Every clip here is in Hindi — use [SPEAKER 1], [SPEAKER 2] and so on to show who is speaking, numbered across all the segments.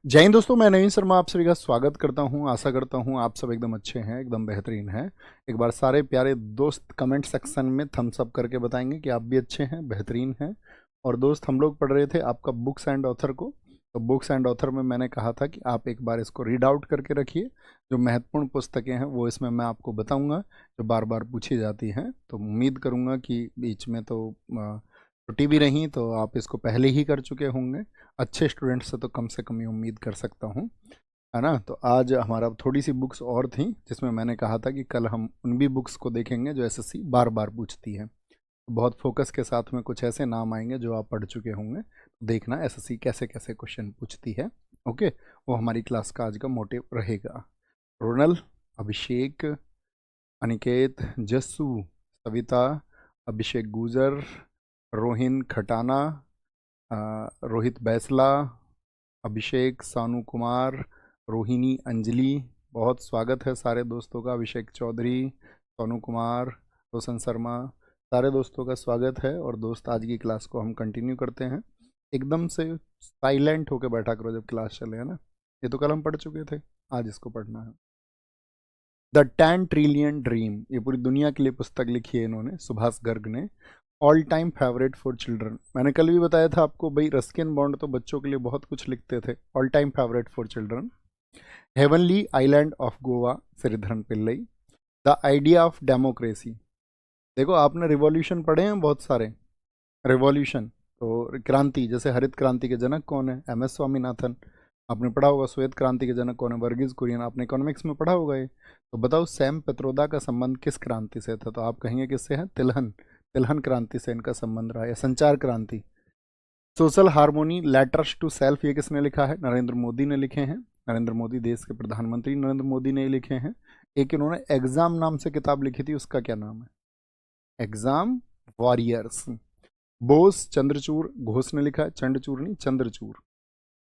[SPEAKER 1] जय हिंद दोस्तों, मैं नवीन शर्मा आप सभी का स्वागत करता हूं। आशा करता हूं आप सब एकदम अच्छे हैं, एकदम बेहतरीन हैं। एक बार सारे प्यारे दोस्त कमेंट सेक्शन में थम्स अप करके बताएंगे कि आप भी अच्छे हैं, बेहतरीन हैं। और दोस्त, हम लोग पढ़ रहे थे आपका बुक्स एंड ऑथर को। तो बुक्स एंड ऑथर में मैंने कहा था कि आप एक बार इसको रीड आउट करके रखिए। जो महत्वपूर्ण पुस्तकें हैं वो इसमें मैं आपको बताऊंगा, जो बार बार पूछी जाती हैं। तो उम्मीद करूंगा कि बीच में तो छुट्टी भी रही तो आप इसको पहले ही कर चुके होंगे। अच्छे स्टूडेंट से तो कम से कम ही उम्मीद कर सकता हूँ, है ना। तो आज हमारा थोड़ी सी बुक्स और थी, जिसमें मैंने कहा था कि कल हम उन भी बुक्स को देखेंगे जो एसएससी बार बार पूछती है। तो बहुत फोकस के साथ में कुछ ऐसे नाम आएंगे जो आप पढ़ चुके होंगे। तो देखना एसएससी कैसे कैसे क्वेश्चन पूछती है। ओके, वो हमारी क्लास का आज का मोटिव रहेगा। रोनल, अभिषेक, अनिकेत, जस्सू, सविता, अभिषेक गुजर, रोहिन खटाना, रोहित बैसला, अभिषेक, सानू कुमार, रोहिणी, अंजलि। बहुत स्वागत है सारे दोस्तों का। अभिषेक चौधरी, सोनू कुमार, रोशन शर्मा, सारे दोस्तों का स्वागत है। और दोस्त, आज की क्लास को हम कंटिन्यू करते हैं। एकदम से साइलेंट होकर बैठा करो जब क्लास चले, है ना। ये तो कल हम पढ़ चुके थे, आज इसको पढ़ना है। द 10 ट्रिलियन ड्रीम, ये पूरी दुनिया के लिए पुस्तक लिखी है इन्होंने, सुभाष गर्ग ने। All time favourite for children, मैंने कल भी बताया था आपको भाई, रस्किन बॉन्ड तो बच्चों के लिए बहुत कुछ लिखते थे। All time favourite for children. Heavenly island of Goa, Sreedharan Pillai. The idea of democracy, देखो आपने रिवॉल्यूशन पढ़े हैं बहुत सारे। रिवॉल्यूशन तो क्रांति, जैसे हरित क्रांति के जनक कौन है, एम एस स्वामीनाथन। आपने पढ़ा होगा श्वेत क्रांति के जनक कौन है, वर्गीज कुरियन। आपने इकोनॉमिक्स में पढ़ा होगा ये। तो बताओ सैम पेत्रोदा का संबंध किस क्रांति से था, तो आप कहेंगे किससे है, तिलहन। तिलहन क्रांति से इनका संबंध रहा है, संचार क्रांति। Social harmony, letters to self, ये किसने लिखा है, नरेंद्र मोदी ने लिखे हैं। नरेंद्र मोदी, देश के प्रधानमंत्री नरेंद्र मोदी ने लिखे हैं। एक इन्होंने एग्जाम नाम से किताब लिखी थी, उसका क्या नाम है, एग्जाम वॉरियर्स। बोस, चंद्रचूड़, घोष ने लिखा है, चंद्रचूड़ नहीं चंद्रचूड़।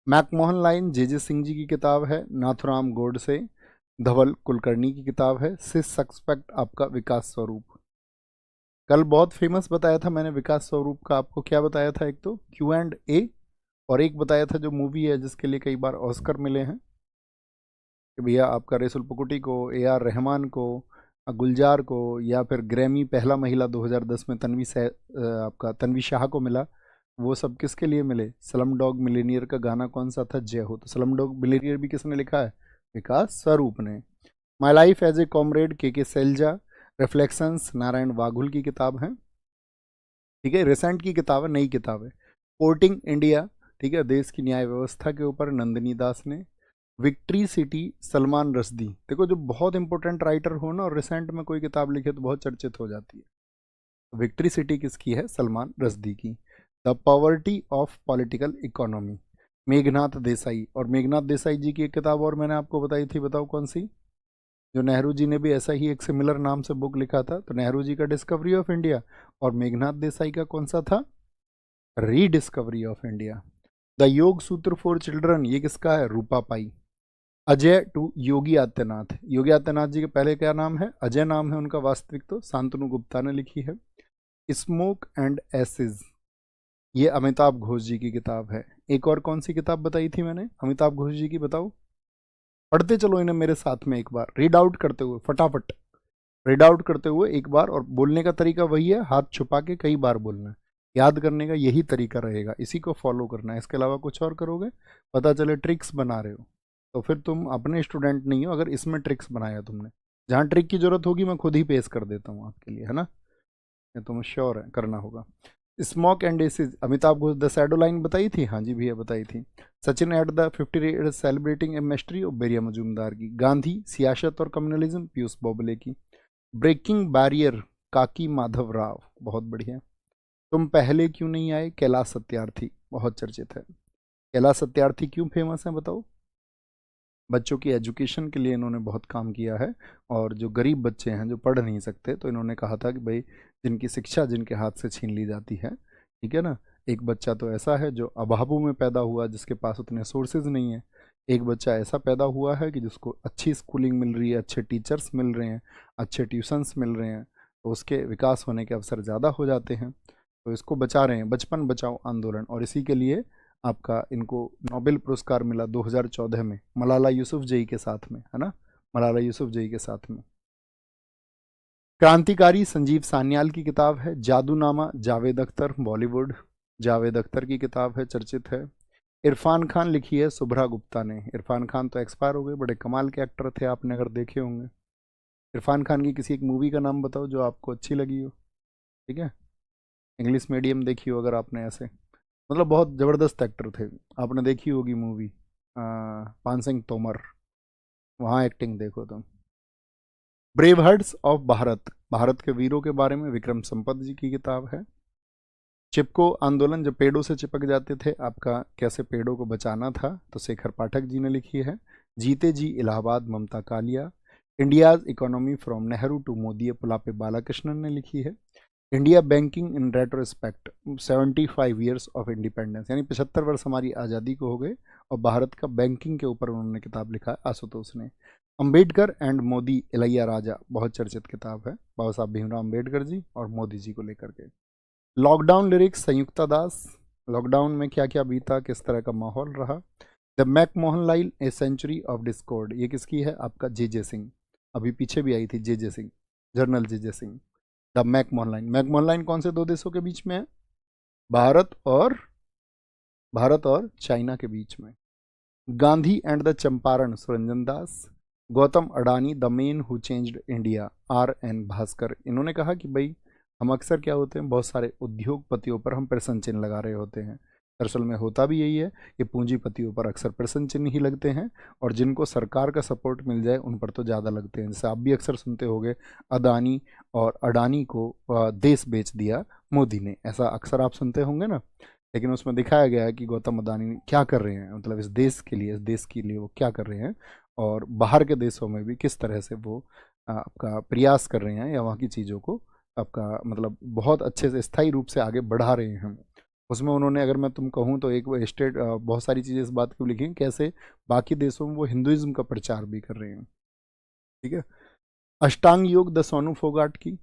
[SPEAKER 1] मैकमोहन लाइन, जे सिंह जी की किताब है। नाथुराम गोडसे, धवल कुलकर्णी की किताब है। सिस सस्पेक्ट आपका विकास स्वरूप। कल बहुत फेमस बताया था मैंने विकास स्वरूप का। आपको क्या बताया था, एक तो Q&A, और एक बताया था जो मूवी है जिसके लिए कई बार ऑस्कर मिले हैं, कि भैया आपका रेसुल पुकुटी को, A R रहमान को, गुलजार को, या फिर ग्रैमी पहला महिला 2010 में आपका तन्वी शाह को मिला। वो सब किसके लिए मिले, स्लम डॉग मिलेनियर का गाना कौन सा था, जय हो। तो स्लम डॉग मिलेनियर भी किसने लिखा है, विकास स्वरूप ने। My life as a comrade, K Sailaja. Reflections, Narayan Vaghul की किताब है, ठीक है, रिसेंट की किताब है, नई किताब है। कोर्टिंग इंडिया, ठीक है, देश की न्याय व्यवस्था के ऊपर, नंदिनी दास ने। Victory city, Salman Rushdie. देखो जो बहुत इंपॉर्टेंट राइटर हो ना और रिसेंट में कोई किताब लिखे तो बहुत चर्चित हो जाती है। विक्ट्री सिटी किसकी है, सलमान रश्दी की। The poverty of political economy, Meghnath Desai. और मेघनाथ देसाई जी की एक किताब और मैंने आपको बताई थी, बताओ कौन सी, जो नेहरू जी ने भी ऐसा ही एक सिमिलर नाम से बुक लिखा था। तो नेहरू जी का डिस्कवरी ऑफ इंडिया, और मेघनाथ देसाई का कौन सा था, रीडिस्कवरी ऑफ इंडिया। द योग सूत्र फॉर चिल्ड्रन, ये किसका है, रूपा पाई। अजय टू योगी आदित्यनाथ, योगी आदित्यनाथ जी के पहले क्या नाम है, अजय नाम है उनका वास्तविक, तो शांतनु गुप्ता ने लिखी है। स्मोक एंड एसिज, ये अमिताभ घोष जी की किताब है। एक और कौन सी किताब बताई थी मैंने अमिताभ घोष जी की, बताओ। पढ़ते चलो इन्हें मेरे साथ में एक बार, रीड आउट करते हुए फटाफट, रीड आउट करते हुए एक बार। और बोलने का तरीका वही है, हाथ छुपा के कई बार बोलना है। याद करने का यही तरीका रहेगा, इसी को फॉलो करना है। इसके अलावा कुछ और करोगे पता चले ट्रिक्स बना रहे हो तो फिर तुम अपने स्टूडेंट नहीं हो। अगर इसमें ट्रिक्स बनाया तुमने, जहाँ ट्रिक की जरूरत होगी मैं खुद ही पेश कर देता हूँ आपके लिए, है ना। ये तुम्हें श्योर है करना होगा। Smoke and acid, Amitav Ghosh. The shadow line बताई थी, हाँ जी भैया बताई थी। Sachin at the 50 celebrating a mystery of Boria Majumdar की। गांधी, सियासत और कम्युनलिज्म, पीयूष बोबले की। ब्रेकिंग बैरियर, काकी माधव राव, बहुत बढ़िया। तुम पहले क्यों नहीं आए, कैलाश सत्यार्थी, बहुत चर्चित है। कैलाश सत्यार्थी क्यों फेमस है बताओ, बच्चों की एजुकेशन के लिए इन्होंने बहुत काम किया है। और जो गरीब बच्चे हैं जो पढ़ नहीं सकते, तो इन्होंने कहा था कि भाई जिनकी शिक्षा जिनके हाथ से छीन ली जाती है, ठीक है ना। एक बच्चा तो ऐसा है जो अभावों में पैदा हुआ, जिसके पास उतने सोर्सेज नहीं है। एक बच्चा ऐसा पैदा हुआ है कि जिसको अच्छी स्कूलिंग मिल रही है, अच्छे टीचर्स मिल रहे हैं, अच्छे ट्यूशन्स मिल रहे हैं, तो उसके विकास होने के अवसर ज़्यादा हो जाते हैं। तो इसको बचा रहे हैं, बचपन बचाओ आंदोलन। और इसी के लिए आपका इनको नोबेल पुरस्कार मिला 2014 में, मलाला यूसुफजई के साथ में, है ना, मलाला यूसुफजई के साथ में। क्रांतिकारी संजीव सान्याल की किताब है जादूनामा, जावेद अख्तर, बॉलीवुड, जावेद अख्तर की किताब है, चर्चित है। इरफान खान लिखी है शुभ्रा गुप्ता ने। इरफान खान तो एक्सपायर हो गए, बड़े कमाल के एक्टर थे, आपने अगर देखे होंगे। इरफान खान की किसी एक मूवी का नाम बताओ जो आपको अच्छी लगी हो, ठीक है, इंग्लिश मीडियम देखी हो अगर आपने, ऐसे मतलब बहुत ज़बरदस्त एक्टर थे, आपने देखी होगी मूवी पान सिंह तोमर, वहाँ एक्टिंग देखो तुम। Brave hearts of Bharat, Bharat के वीरों के बारे में विक्रम संपत जी की किताब है। चिपको आंदोलन, जब पेड़ों से चिपक जाते थे आपका, कैसे पेड़ों को बचाना था, तो शेखर पाठक जी ने लिखी है। जीते जी Allahabad, Mamta Kalia. India's economy from Nehru to Modi, Pulapre Balakrishnan ने लिखी है। India banking in retrospect, 75 years of independence, यानी 75 वर्ष हमारी आज़ादी को हो गए, और भारत का बैंकिंग के ऊपर उन्होंने किताब लिखा है, आशुतोष ने। अंबेडकर एंड मोदी, इलैया राजा, बहुत चर्चित किताब है, बाबा साहब भीमराव अंबेडकर जी और मोदी जी को लेकर के। Lockdown lyrics, Samyukta Das, lockdown में क्या क्या बीता, किस तरह का माहौल रहा। The McMahon line, a century of discord, ये किसकी है, आपका जे सिंह, अभी पीछे भी आई थी J Singh, general J Singh. The McMahon line, McMahon line कौन से दो देशों के बीच में है, भारत और चाइना के बीच में। Gandhi and the Champaran, Suranjan Das. Gautam Adani, the man who changed India, RN Bhaskar. इन्होंने कहा कि भाई हम अक्सर क्या होते हैं, बहुत सारे उद्योगपतियों पर हम प्रश्न चिन्ह लगा रहे होते हैं, दरअसल में होता भी यही है कि पूंजीपतियों पर अक्सर प्रश्न चिन्ह ही लगते हैं, और जिनको सरकार का सपोर्ट मिल जाए उन पर तो ज़्यादा लगते हैं। जैसे आप भी अक्सर सुनते होंगे, अदानी और अडानी को देश बेच दिया मोदी ने, ऐसा अक्सर आप सुनते होंगे ना। लेकिन उसमें दिखाया गया है कि गौतम अडानी क्या कर रहे हैं, मतलब इस देश के लिए वो क्या कर रहे हैं, और बाहर के देशों में भी किस तरह से वो आपका प्रयास कर रहे हैं, या वहाँ की चीज़ों को आपका मतलब बहुत अच्छे से स्थायी रूप से आगे बढ़ा रहे हैं। उसमें उन्होंने, अगर मैं तुम कहूँ तो, एक स्टेट बहुत सारी चीज़ें इस बात को लिखी हैं कैसे बाकी देशों में वो हिंदुइज्म का प्रचार भी कर रहे हैं, ठीक है। अष्टांग योग, द सोनू फोगाट की।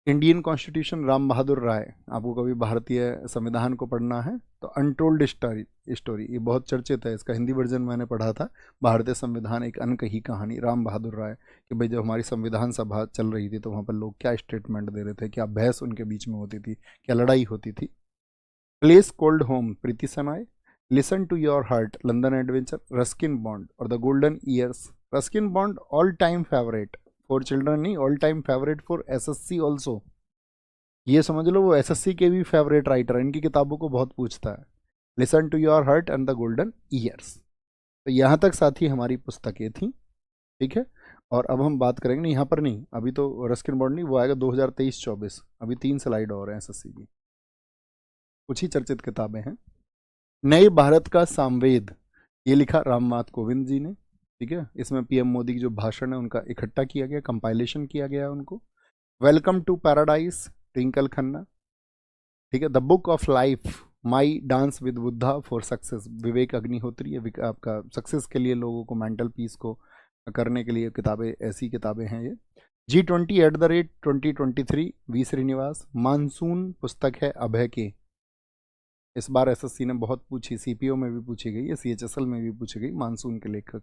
[SPEAKER 1] इंडियन कॉन्स्टिट्यूशन, राम बहादुर राय। आपको कभी भारतीय संविधान को पढ़ना है तो अनटोल्ड स्टोरी, ये बहुत चर्चित है, इसका हिंदी वर्जन मैंने पढ़ा था, भारतीय संविधान एक अनकही कहानी, राम बहादुर राय, कि भाई जब हमारी संविधान सभा चल रही थी तो वहाँ पर लोग क्या स्टेटमेंट दे रहे थे, क्या बहस उनके बीच में होती थी, क्या लड़ाई होती थी। Place cold home, Preeti Shenoy. Listen to your heart, London adventure. Ruskin Bond और the golden years, Ruskin Bond all time favourite for children, नहीं, all time favourite for SSC also, ये समझ लो वो SSC के भी फेवरेट राइटर, इनकी किताबों को बहुत पूछता है। Listen to your heart and the golden years. तो यहाँ तक साथी हमारी पुस्तकें थी, ठीक है। और अब हम बात करेंगे, नहीं यहाँ पर नहीं, अभी तो रस्किन बॉन्ड नहीं, वो आएगा 2023-24, अभी 3 स्लाइड और हैं SSC की, कुछ ही चर्चित किताबें हैं। नए भारत का सामवेद, ये लिखा रामनाथ कोविंद जी ने, ठीक है। इसमें PM मोदी की जो भाषण है उनका इकट्ठा किया गया, कंपाइलेशन किया गया है उनको। Welcome to paradise, Twinkle Khanna, ठीक है। The book of life, my dance with Buddha for success, Vivek Agnihotri. ये आपका सक्सेस के लिए, लोगों को मेंटल पीस को करने के लिए किताबें, ऐसी किताबें हैं ये। G20@2023, V Srinivas. मानसून पुस्तक है अभय के, इस बार SSC ने बहुत पूछी, CPO में भी पूछी गई है, CHSL में भी पूछी गई, मानसून के लेखक।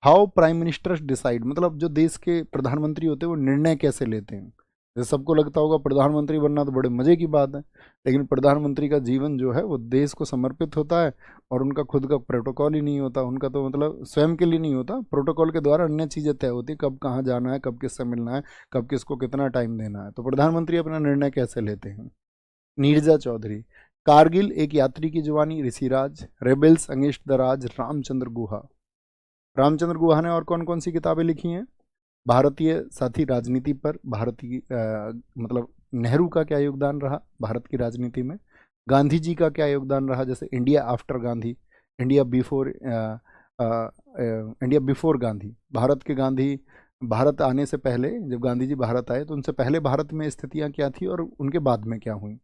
[SPEAKER 1] हाउ प्राइम मिनिस्टर्स डिसाइड, मतलब जो देश के प्रधानमंत्री होते हैं वो निर्णय कैसे लेते हैं। जैसे सबको लगता होगा प्रधानमंत्री बनना तो बड़े मजे की बात है, लेकिन प्रधानमंत्री का जीवन जो है वो देश को समर्पित होता है, और उनका खुद का प्रोटोकॉल ही नहीं होता, उनका तो मतलब स्वयं के लिए नहीं होता, प्रोटोकॉल के द्वारा अन्य चीज़ें तय होती, कब कहाँ जाना है, कब किससे मिलना है, कब किसको कितना टाइम देना है। तो प्रधानमंत्री अपना निर्णय कैसे लेते हैं। नीरजा चौधरी। कारगिल, एक यात्री की जवानी, ऋषिराज। रेबेल्स अगेंस्ट द राज, रामचंद्र गुहा। रामचंद्र गुहा ने और कौन कौन सी किताबें लिखी हैं। भारतीय साथी राजनीति पर, भारतीय मतलब नेहरू का क्या योगदान रहा भारत की राजनीति में, गांधी जी का क्या योगदान रहा, जैसे India after Gandhi, India before Gandhi, Bharat के गांधी, भारत आने से पहले, जब गांधी जी भारत आए तो उनसे पहले भारत में स्थितियां क्या थी और उनके बाद में क्या हुई,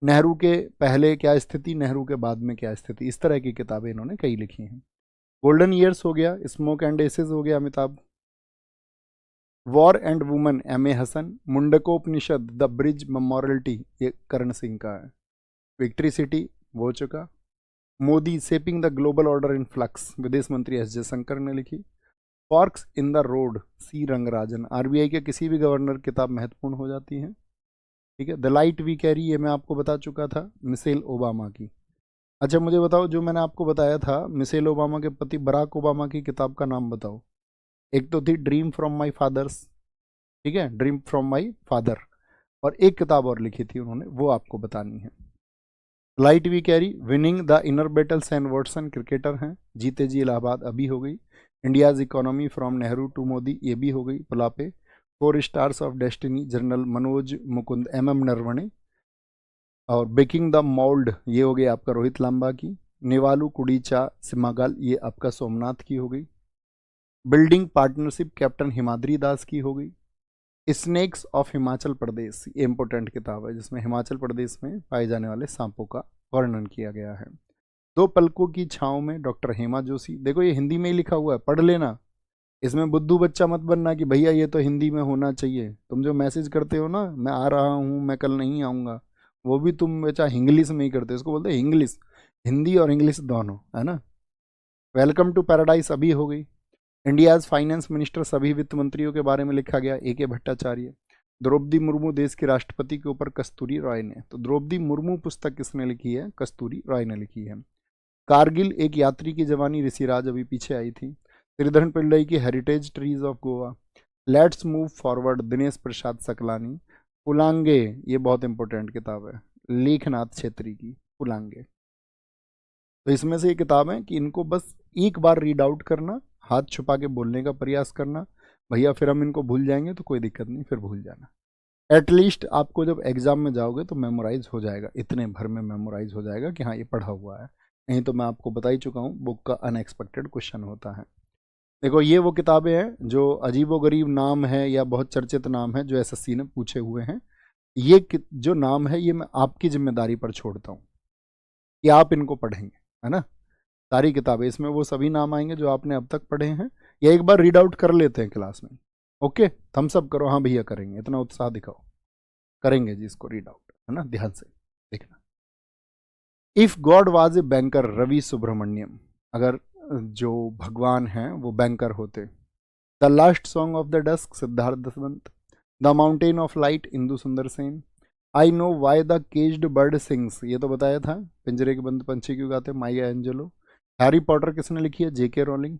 [SPEAKER 1] नेहरू के पहले क्या स्थिति, नेहरू के बाद में क्या स्थिति, इस तरह की किताबें इन्होंने कई लिखी हैं। गोल्डन ईयर्स हो गया, स्मोक एंड एसेस हो गया Amitabh. War and woman, M.A. Hasan. Mundakopanishad, the bridge memoriality, ये करण सिंह का है। विक्ट्री सिटी, वो चुका। Modi shaping the global order in flux, विदेश मंत्री एस जयशंकर ने लिखी। Forks in the road, C Rangarajan. RBI के किसी भी गवर्नर किताब महत्वपूर्ण हो जाती है। ठीक है। द लाइट वी कैरी, ये मैं आपको बता चुका था, मिशेल ओबामा की। अच्छा मुझे बताओ, जो मैंने आपको बताया था मिशेल ओबामा के पति बराक ओबामा की किताब का नाम बताओ। एक तो थी ड्रीम फ्रॉम माई फादर्स, ठीक है, ड्रीम फ्रॉम माई फादर, और एक किताब और लिखी थी उन्होंने, वो आपको बतानी है। Light we carry, winning the inner battle, Shane Watson cricketer हैं, जीते जी इलाहाबाद अभी हो गई। India's economy from Nehru to Modi, ये भी हो गई पुलापे। 4 stars of destiny, general Manoj Mukund M Naravane. और बेकिंग द मोल्ड, ये हो गई आपका रोहित लांबा की। नेवालू कुडीचा सिमागाल, ये आपका सोमनाथ की हो गई। बिल्डिंग पार्टनरशिप, कैप्टन हिमाद्री दास की हो गई। स्नेक्स ऑफ हिमाचल प्रदेश, ये इंपॉर्टेंट किताब है जिसमें हिमाचल प्रदेश में पाए जाने वाले सांपों का वर्णन किया गया है। दो पलकों की छांव में, डॉक्टर हेमा जोशी। देखो ये हिंदी में ही लिखा हुआ है, पढ़ लेना। इसमें बुद्धू बच्चा मत बनना कि भैया ये तो हिंदी में होना चाहिए। तुम जो मैसेज करते हो ना, मैं आ रहा हूँ, मैं कल नहीं आऊँगा, वो भी तुम बच्चा इंग्लिश में ही करते हो। इसको बोलते हैं इंग्लिश, हिंदी और इंग्लिश दोनों, है ना। वेलकम टू पैराडाइज अभी हो गई। इंडियाज फाइनेंस मिनिस्टर, सभी वित्त मंत्रियों के बारे में लिखा गया, ए के भट्टाचार्य। द्रौपदी मुर्मू देश की राष्ट्रपति के ऊपर, कस्तूरी रॉय ने। तो द्रौपदी मुर्मू पुस्तक किसने लिखी है? कस्तूरी रॉय ने लिखी है। कारगिल एक यात्री की जवानी, ऋषिराज अभी पीछे आई थी। श्रीधरन पिल्लई की heritage trees of Goa. Let's move forward, Dinesh Prasad Saklani. पुलांगे, ये बहुत इंपॉर्टेंट किताब है, लेखनाथ छेत्री की पुलांगे। तो इसमें से ये किताब है कि इनको बस एक बार रीड आउट करना, हाथ छुपा के बोलने का प्रयास करना। भैया फिर हम इनको भूल जाएंगे तो कोई दिक्कत नहीं, फिर भूल जाना। एटलीस्ट आपको जब एग्जाम में जाओगे तो मेमोराइज हो जाएगा, इतने भर में मेमोराइज हो जाएगा कि हाँ ये पढ़ा हुआ है। नहीं तो मैं आपको बता ही चुका हूँ, बुक का अनएक्सपेक्टेड क्वेश्चन होता है। देखो ये वो किताबें हैं जो अजीबोगरीब नाम है या बहुत चर्चित नाम है जो एसएससी ने पूछे हुए हैं। ये जो नाम है ये मैं आपकी जिम्मेदारी पर छोड़ता हूँ कि आप इनको पढ़ेंगे, है ना। सारी किताबें, इसमें वो सभी नाम आएंगे जो आपने अब तक पढ़े हैं, या एक बार रीड आउट कर लेते हैं क्लास में। ओके, थम्स अप करो, हाँ भैया करेंगे, इतना उत्साह दिखाओ, करेंगे जी इसको रीड आउट, है ना। ध्यान से देखना। If God was a banker, Ravi Subramanian. अगर जो भगवान हैं वो बैंकर होते। The last song of the dusk, Siddharth Dhanvant. The mountain of light, Indu Sundaresan. I know why the caged bird sings, ये तो बताया था, पिंजरे के बंद पंछी क्यों गाते, माया एंजेलो। हैरी पॉटर किसने लिखी है? जेके रोलिंग।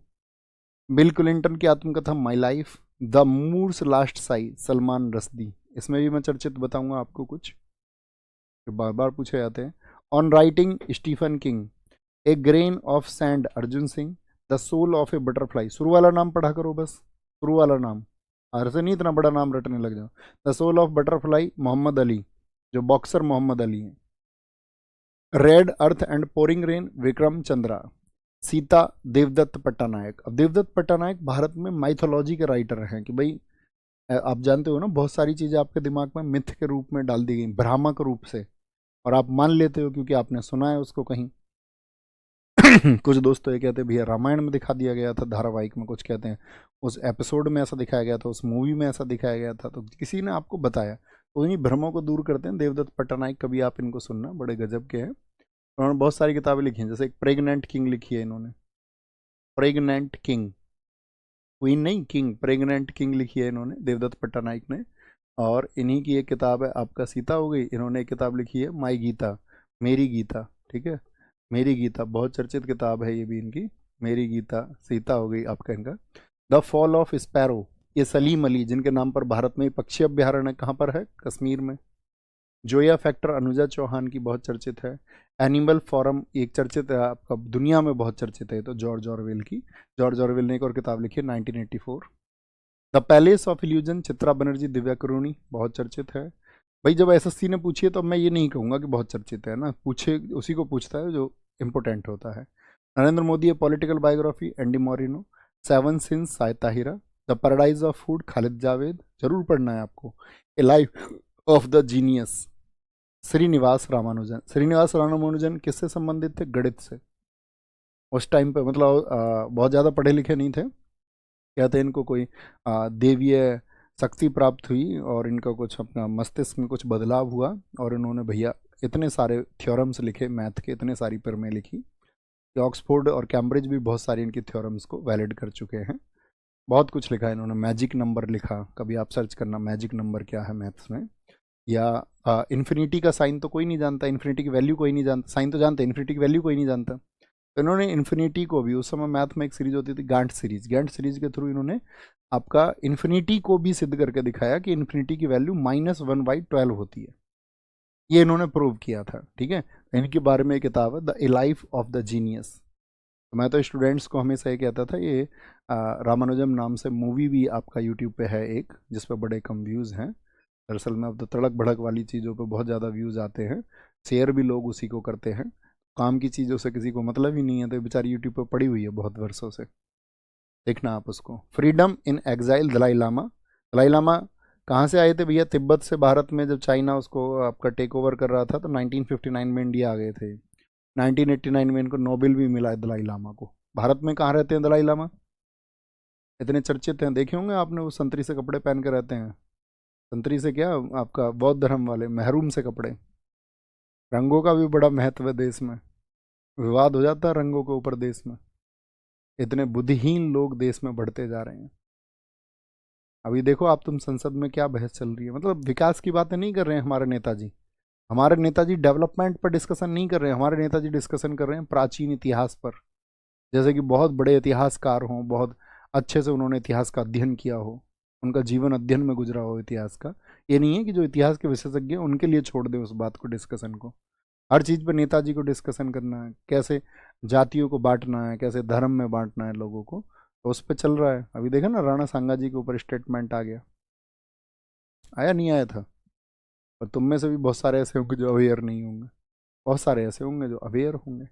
[SPEAKER 1] बिल क्लिंटन की आत्मकथा my life. The Moor's last sigh, Salman Rushdie. इसमें भी मैं चर्चित बताऊंगा आपको कुछ जो बार बार पूछे जाते हैं। On writing, Stephen King. A grain of sand, Arjun Singh. The soul of a butterfly, शुरू वाला नाम पढ़ा करो बस, शुरू वाला नाम, हर से नहीं इतना बड़ा नाम रटने लग जाओ। The soul of butterfly, Muhammad Ali, जो बॉक्सर मोहम्मद अली हैं। Red earth and pouring rain, Vikram Chandra. Sita, Devdutt Pattanaik. अब देवदत्त पट्टानायक भारत में माइथोलॉजी के राइटर हैं कि भाई आप जानते हो ना, बहुत सारी चीज़ें आपके दिमाग में मिथ के रूप में डाल दी गई, भ्रामक रूप से, और आप मान लेते हो क्योंकि आपने सुना है उसको कहीं। कुछ दोस्त तो ये कहते हैं भैया रामायण में दिखा दिया गया था, धारावाहिक में, कुछ कहते हैं उस एपिसोड में ऐसा दिखाया गया था, उस मूवी में ऐसा दिखाया गया था, तो किसी ने आपको बताया। तो उन्हीं भ्रमों को दूर करते हैं देवदत्त पट्टानायक, कभी आप इनको सुनना, बड़े गजब के हैं। उन्होंने बहुत सारी किताबें लिखी हैं, जैसे एक प्रेग्नेंट किंग लिखी है इन्होंने, प्रेग्नेंट किंग, क्वीन नहीं किंग, प्रेग्नेंट किंग लिखी है इन्होंने, देवदत्त पट्टानायक ने। और इन्हीं की एक किताब है आपका सीता हो गई, इन्होंने एक किताब लिखी है माई गीता, मेरी गीता, ठीक है, मेरी गीता, बहुत चर्चित किताब है ये भी इनकी, मेरी गीता। सीता हो गई आपका इनका। द फॉल ऑफ स्पैरो, ये सलीम अली, जिनके नाम पर भारत में पक्षी अभ्यारण्य कहाँ पर है? कश्मीर में। जोया फैक्टर, अनुजा चौहान की, बहुत चर्चित है। एनिमल फॉरम, एक चर्चित है आपका, दुनिया में बहुत चर्चित है तो जॉर्ज ऑरवेल की। जॉर्ज ऑरवेल ने एक और किताब लिखी है 1984। The palace of illusion, Chitra Banerjee, Divakaruni, बहुत चर्चित है। भाई जब एसएससी ने पूछी है तो मैं ये नहीं कहूँगा कि बहुत चर्चित है ना, पूछे उसी को पूछता है जो इम्पोर्टेंट होता है। Narendra Modi, a political biography, Andy Marino. Seven sins, साय ताहिरा। The paradise of food, Khalid Javed, जरूर पढ़ना है आपको। A life of the genius, Srinivasa Ramanujan. Srinivasa Ramanujan किससे संबंधित थे? गणित से। उस टाइम पे मतलब बहुत ज़्यादा पढ़े लिखे नहीं थे, कहते हैं इनको कोई देवीय शक्ति प्राप्त हुई और इनका कुछ अपना मस्तिष्क में कुछ बदलाव हुआ और इन्होंने भैया इतने सारे थ्योरम्स लिखे मैथ के, इतने सारी प्रमेय लिखी ये ऑक्सफोर्ड और कैम्ब्रिज भी बहुत सारी इनकी थ्योरम्स को वैलिड कर चुके हैं। बहुत कुछ लिखा है इन्होंने, मैजिक नंबर लिखा, कभी आप सर्च करना मैजिक नंबर क्या है मैथ्स में। या इन्फिनिटी का साइन तो कोई नहीं जानता, इन्फिनिटी की वैल्यू कोई नहीं जानता, साइन तो जानते, इन्फिनिटी की वैल्यू कोई नहीं जानता। तो इन्होंने इन्फिनिटी को भी, उस समय मैथ में एक सीरीज होती थी गांठ सीरीज, गांठ सीरीज के थ्रू इन्होंने आपका इन्फिनिटी को भी सिद्ध करके दिखाया कि इन्फिनिटी की वैल्यू -1/12 होती है। ये इन्होंने प्रूव किया था, ठीक है। इनके बारे में एक किताब है the A life of the genius. तो मैं तो स्टूडेंट्स को हमेशा ये कहता था, ये रामानुजम नाम से मूवी भी आपका यूट्यूब पे है एक, जिस पे बड़े कम व्यूज़ हैं। दरअसल में अब तो तड़क भड़क वाली चीज़ों पे बहुत ज़्यादा व्यूज़ आते हैं, शेयर भी लोग उसी को करते हैं। काम की चीज़ों से किसी को मतलब ही नहीं है, तो बेचारी यूट्यूब पे पड़ी हुई है बहुत वर्षों से, देखना आप उसको। Freedom in exile Dalai Lama. Dalai Lama कहाँ से आए थे भैया? तिब्बत से भारत में, जब चाइना उसको आपका टेक ओवर कर रहा था तो 1959 में इंडिया आ गए थे। 1989 में इनको नोबेल भी मिला है दलाई लामा को। भारत में कहाँ रहते हैं दलाई लामा? इतने चर्चित हैं, देखे होंगे आपने, वो संतरी से कपड़े पहन के रहते हैं। संतरी से क्या, आपका बौद्ध धर्म वाले महरूम से कपड़े। रंगों का भी बड़ा महत्व है देश में, विवाद हो जाता है रंगों के ऊपर देश में। इतने बुद्धिहीन लोग देश में बढ़ते जा रहे हैं। अभी देखो आप, तुम संसद में क्या बहस चल रही है, मतलब विकास की बातें नहीं कर रहे हैं हमारे नेताजी। हमारे नेताजी डेवलपमेंट पर डिस्कशन नहीं कर रहे हैं, हमारे नेताजी डिस्कशन कर रहे हैं प्राचीन इतिहास पर। जैसे कि बहुत बड़े इतिहासकार हों, बहुत अच्छे से उन्होंने इतिहास का अध्ययन किया हो, उनका जीवन अध्ययन में गुजरा हो इतिहास का। ये नहीं है कि जो इतिहास के विशेषज्ञ हैं उनके लिए छोड़ दें उस बात को, डिस्कशन को। हर चीज़ पर नेताजी को डिस्कशन करना है, कैसे जातियों को बांटना है, कैसे धर्म में बांटना है लोगों को, तो उस पर चल रहा है। अभी देखा ना, राणा सांगा जी के ऊपर स्टेटमेंट आ गया, आया नहीं आया था? और तुम में से भी बहुत सारे ऐसे होंगे जो अवेयर नहीं होंगे, बहुत सारे ऐसे होंगे जो अवेयर होंगे।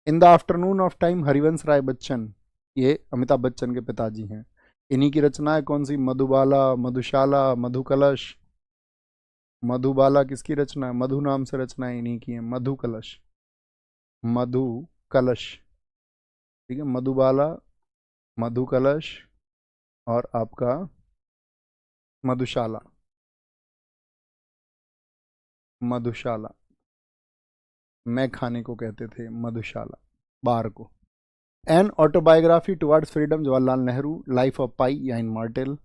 [SPEAKER 1] In the afternoon of time, Harivansh Rai Bachchan, ये अमिताभ बच्चन के पिताजी हैं। इन्हीं की रचना है कौन सी? मधुबाला, मधुशाला, मधुकलश। मधुबाला किसकी रचना है? मधु नाम से रचना है इन्हीं की है, मधु कलश, मधु कलश, ठीक है। मधुबाला, मधु कलश और आपका मधुशाला, मधुशाला मैं खाने को कहते थे, मधुशाला बार को। An autobiography towards freedom, Jawaharlal Nehru, life of pi Yann Martel.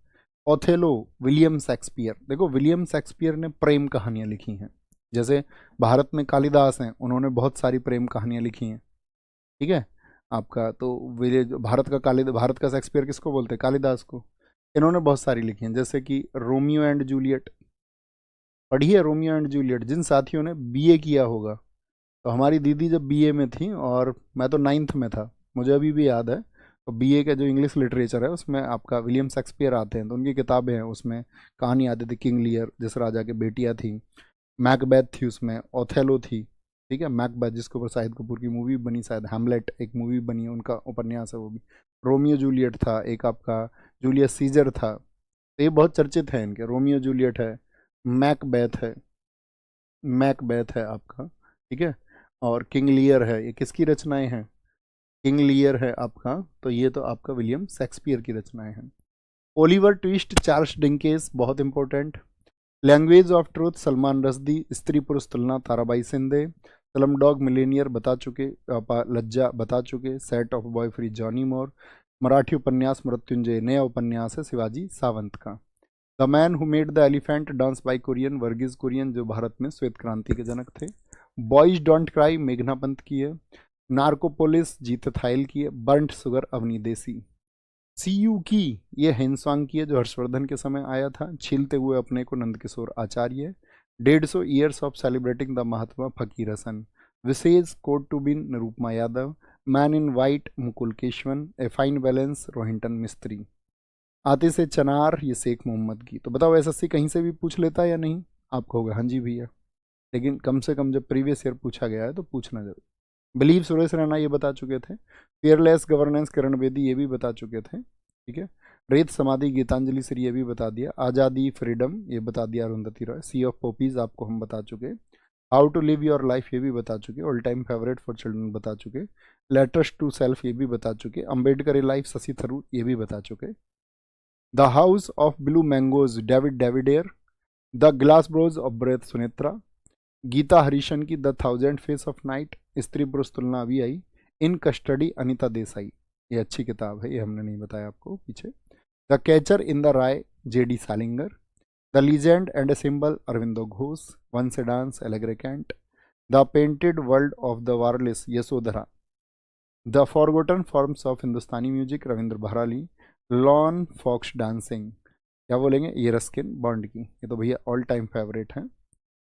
[SPEAKER 1] Othello, William Shakespeare. देखो विलियम शेक्सपियर ने प्रेम कहानियाँ लिखी हैं, जैसे भारत में कालिदास हैं, उन्होंने बहुत सारी प्रेम कहानियाँ लिखी हैं, ठीक है। आपका तो भारत का शेक्सपियर किसको बोलते हैं? कालिदास को। इन्होंने बहुत सारी लिखी हैं, जैसे कि रोमियो एंड जूलियट, पढ़ी है रोमियो एंड जूलियट? जिन साथियों ने बीए किया होगा, तो हमारी दीदी जब बीए में थी और मैं तो 9th में था, मुझे अभी भी याद है। तो बीए का जो इंग्लिश लिटरेचर है उसमें आपका विलियम शेक्सपियर आते हैं, तो उनकी किताबें हैं, उसमें कहानी आती थी। किंग लियर जिस राजा की बेटियां थी, मैकबेथ थी उसमें, ओथेलो थी, ठीक है। मैकबेथ जिसके ऊपर शाहिद कपूर की मूवी बनी, शायद हैमलेट एक मूवी बनी है, उनका उपन्यास है वो भी। रोमियो जूलियट था एक आपका, जूलियस सीजर था, तो ये बहुत चर्चित है इनके। रोमियो जूलियट है, मैकबेथ है, मैकबेथ है आपका, ठीक है। और किंग लियर है, ये किसकी रचनाएं हैं? किंग लियर है आपका, तो ये तो आपका विलियम शेक्सपियर की रचनाएं हैं। ओलिवर ट्विस्ट, चार्ल्स डिंकेस, बहुत important. Language of truth, Salman Rushdie. स्त्री पुरुष तुलना, ताराबाई सिंधे। स्लमडॉग मिलेनियर बता चुके, लज्जा बता चुके। Set of boy free, Johnny Moore. Marathi उपन्यास मृत्युंजय, नया उपन्यास है शिवाजी सावंत का। The man who made the elephant dance by Kurien, Verghese Kurien, जो भारत में श्वेत क्रांति के जनक थे। बॉयज डोंट क्राई, मेघना पंत की है। नार्कोपोलिस, जीत थाइल की है। बर्ंट शुगर, अवनी देसी। सी यू की, ये हेनसांग की है, जो हर्षवर्धन के समय आया था। छीलते हुए अपने को, Nandkishore Acharya. 150 years of celebrating the Mahatma, Fakir Hasan. विशेष code to bin, Nirupama Yadav. Man in white, Mukul Kesavan. A fine balance, Rohinton Mistry. आते से चनार, ये शेख मोहम्मद की। तो बताओ एसएससी कहीं से भी पूछ लेता है या नहीं? आप कहोगे हाँ जी भैया, लेकिन कम से कम जब प्रीवियस ईयर पूछा गया है तो पूछना जरूर। बिलीव, सुरेश रैना, ये बता चुके थे। फियरलेस गवर्नेंस, किरण बेदी, ये भी बता चुके थे, ठीक है। रेत समाधि, गीतांजलि श्री, ये भी बता दिया। आज़ादी, फ्रीडम, ये बता दिया Arundhati Roy. Sea of poppies आपको हम बता चुके। How to live your life, ये भी बता चुके। All time favourite for children बता चुके। लेटर्स टू सेल्फ, ये भी बता चुके। अम्बेडकर ए लाइफ, शशि थरूर, ये भी बता चुके। The house of blue mangoes, David Davidar. The glass brows of breath, Sunetra. Gita Hariharan की the thousand faces of night, Stri Purush Tulna अभी आई। इन कस्टडी अनीता देसाई, ये अच्छी किताब है, ये हमने नहीं बताया आपको पीछे। The catcher in the rye, J.D. Salinger. The legend and a symbol, Aurobindo Ghosh. Once a dance, Allegra Kent. The painted world of the wireless, Yashodhara. The forgotten forms of Hindustani music, Ravindra Bahrali. Lone fox dancing, क्या बोलेंगे, ये रस्किन बॉन्ड की, ये तो भैया ऑल टाइम फेवरेट है।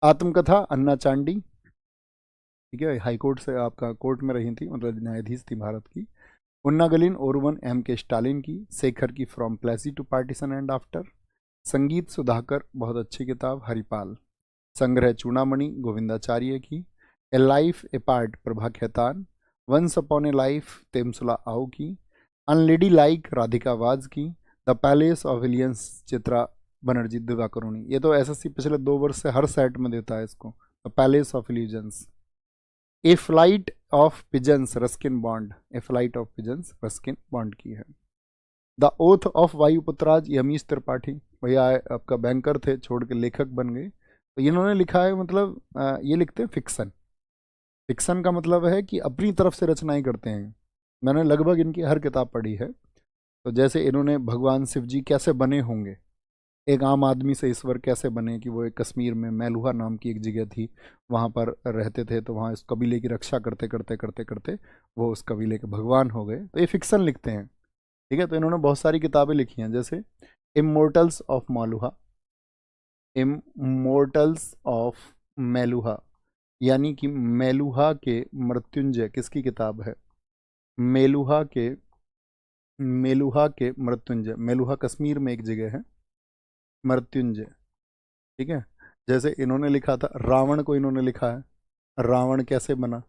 [SPEAKER 1] आत्मकथा, अन्ना चांडी, ठीक है, हाई कोर्ट से आपका कोर्ट में रही थी, मतलब न्यायाधीश थी भारत की। उन्नागलिन ओरुवन, M.K. स्टालिन की। शेखर की from Plassey to partition and after. Sangeet Sudhakar, बहुत अच्छी किताब, हरिपाल। संग्रह चूड़ामणि, गोविंदाचार्य की। A life apart, Prabha Khaitan. Once upon a life, Temsula Ao की। अनलेडी लाइक, राधिका वाज की। The palace of villains, Chitra Banerjee Divakaruni. ये तो एसएससी पिछले 2 वर्ष से हर सेट में देता है इसको, the palace of illusions. A flight of pigeons, Ruskin Bond, a flight of pigeons Ruskin Bond की है। The oath of Vayuputras, Amish Tripathi, भैया आपका बैंकर थे, छोड़ के लेखक बन गए। तो इन्होंने लिखा है, मतलब ये लिखते हैं फिक्सन। फिक्सन का मतलब है कि अपनी तरफ से रचनाएं करते हैं। मैंने लगभग इनकी हर किताब पढ़ी है। तो जैसे इन्होंने भगवान शिव जी कैसे बने होंगे, एक आम आदमी से ईश्वर कैसे बने, कि वो एक कश्मीर में मेलुहा नाम की एक जगह थी, वहाँ पर रहते थे, तो वहाँ इस कबीले की रक्षा करते करते करते करते वो उस कबीले के भगवान हो गए। तो ये फिक्सन लिखते हैं, ठीक है। तो इन्होंने बहुत सारी किताबें लिखी हैं, जैसे immortals of Meluha, immortals of Meluha, यानी कि मेलुहा के मृत्युंजय, किसकी किताब है, मेलुहा के मृत्युंजय। मेलुहा कश्मीर में एक जगह है, मृत्युंजय, ठीक है। जैसे इन्होंने लिखा था, रावण को इन्होंने लिखा है, रावण कैसे बना,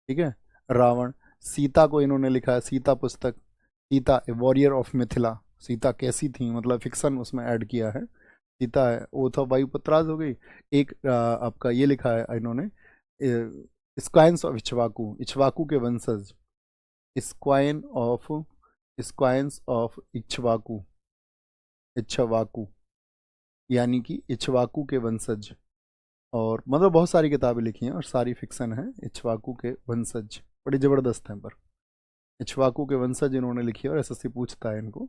[SPEAKER 1] ठीक है, रावण। सीता को इन्होंने लिखा है, सीता पुस्तक, सीता ए वॉरियर ऑफ मिथिला, सीता कैसी थी, मतलब फिक्सन उसमें ऐड किया है, सीता है। ओथ ऑफ वायुपुत्राज हो गई। एक आपका ये लिखा है इन्होंने, स्क्वाइंस ऑफ इक्ष्वाकु, इक्ष्वाकु के वंशज, स्क्वाइंस ऑफ इक्ष्वाकु, इक्ष्वाकु यानी कि इक्ष्वाकु के वंशज। और मतलब बहुत सारी किताबें लिखी हैं और सारी फिक्सन है। इक्ष्वाकु के वंशज बड़ी ज़बरदस्त हैं, पर इक्ष्वाकु के वंशज इन्होंने लिखी है और एसएससी पूछता है इनको।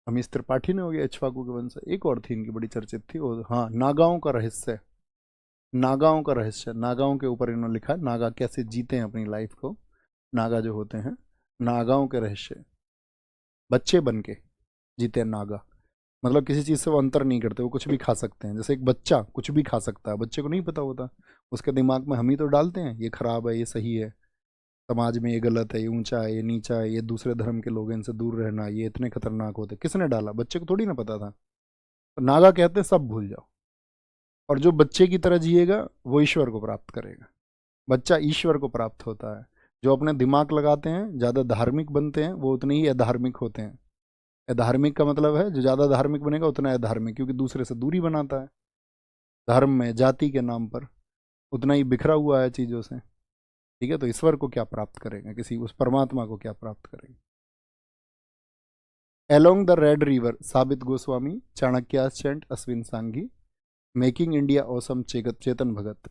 [SPEAKER 1] अमीश त्रिपाठी ने हो गया इक्ष्वाकु के वंशज। एक और थी इनकी बड़ी चर्चित थी, वो हाँ, नागाओं का रहस्य, नागाओं का रहस्य, नागाओं के ऊपर इन्होंने लिखा है, नागा कैसे जीते हैं अपनी लाइफ को, नागा जो होते हैं, नागाओं के रहस्य, बच्चे बन के जीते हैं नागा, मतलब किसी चीज़ से वो अंतर नहीं करते, वो कुछ भी खा सकते हैं। जैसे एक बच्चा कुछ भी खा सकता है, बच्चे को नहीं पता होता, उसके दिमाग में हम ही तो डालते हैं, ये खराब है, ये सही है, समाज में ये गलत है, ये ऊंचा है, ये नीचा है, ये दूसरे धर्म के लोग हैं, इनसे दूर रहना, ये इतने खतरनाक होते। किसने डाला? बच्चे को थोड़ी ना पता था। तो नागा कहते हैं सब भूल जाओ, और जो बच्चे की तरह जिएगा वो ईश्वर को प्राप्त करेगा। बच्चा ईश्वर को प्राप्त होता है। जो अपने दिमाग लगाते हैं, ज़्यादा धार्मिक बनते हैं, वो उतने ही अधार्मिक होते हैं। अधार्मिक का मतलब है जो ज़्यादा धार्मिक बनेगा उतना अधार्मिक, क्योंकि दूसरे से दूरी बनाता है, धर्म में जाति के नाम पर उतना ही बिखरा हुआ है चीज़ों से, ठीक है। तो ईश्वर को क्या प्राप्त करेंगे, किसी उस परमात्मा को क्या प्राप्त करेंगे। Along the red river, Sabit Goswami, Chanakya chant, Ashwin Sanghi. Making India awesome, Chetan Bhagat.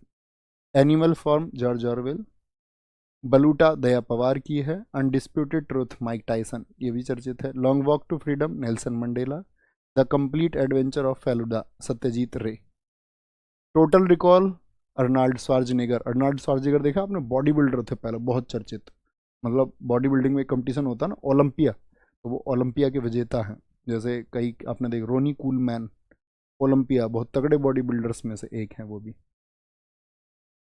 [SPEAKER 1] Animal farm, George Orwell. Baluta, Daya Pawar की है। अनडिस्प्यूटेड ट्रूथ, माइक टाइसन, ये भी चर्चित है। Long walk to freedom, Nelson Mandela. The complete adventure of Feluda, Satyajit Ray. Total recall, Arnold Schwarzenegger. Arnold Schwarzenegger देखा आपने, बॉडी बिल्डर थे पहले, बहुत चर्चित, मतलब बॉडी बिल्डिंग में एक कंपटीशन होता है ना, ओलंपिया, तो वो ओलंपिया के विजेता हैं। जैसे कई आपने देख, रोनी कूलमैन, ओलंपिया, बहुत तगड़े बॉडी बिल्डर्स में से एक हैं वो भी।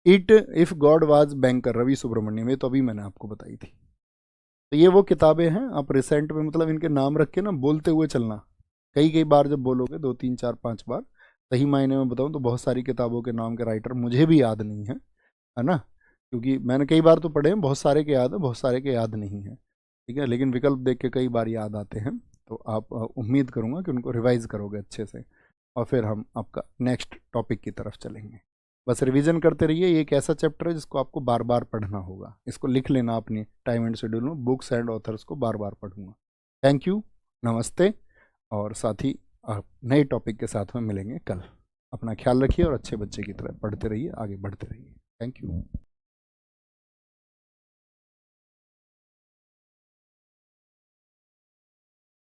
[SPEAKER 1] It if God was banker, Ravi Subramaniam, ये तो अभी मैंने आपको बताई थी। तो ये वो किताबें हैं, आप रिसेंट में मतलब इनके नाम रख के ना बोलते हुए चलना, कई कई बार जब बोलोगे, 2 3 4 5 बार, सही मायने में बताऊं तो बहुत सारी किताबों के नाम के राइटर मुझे भी याद नहीं है ना, क्योंकि मैंने कई बार तो पढ़े हैं, बहुत सारे के याद है, बहुत सारे के याद नहीं है, ठीक है। लेकिन विकल्प देख के कई बार याद आते हैं, तो आप उम्मीद करूँगा कि उनको रिवाइज करोगे अच्छे से, और फिर हम आपका नेक्स्ट टॉपिक की तरफ चलेंगे। बस रिवीजन करते रहिए। ये एक ऐसा चैप्टर है जिसको आपको बार बार पढ़ना होगा, इसको लिख लेना अपनी टाइम एंड शेड्यूल में, बुक्स एंड ऑथर्स को बार बार पढ़ूंगा। थैंक यू, नमस्ते, और साथ ही नए टॉपिक के साथ में मिलेंगे कल। अपना ख्याल रखिए और अच्छे बच्चे की तरह पढ़ते रहिए, आगे बढ़ते रहिए। Thank you.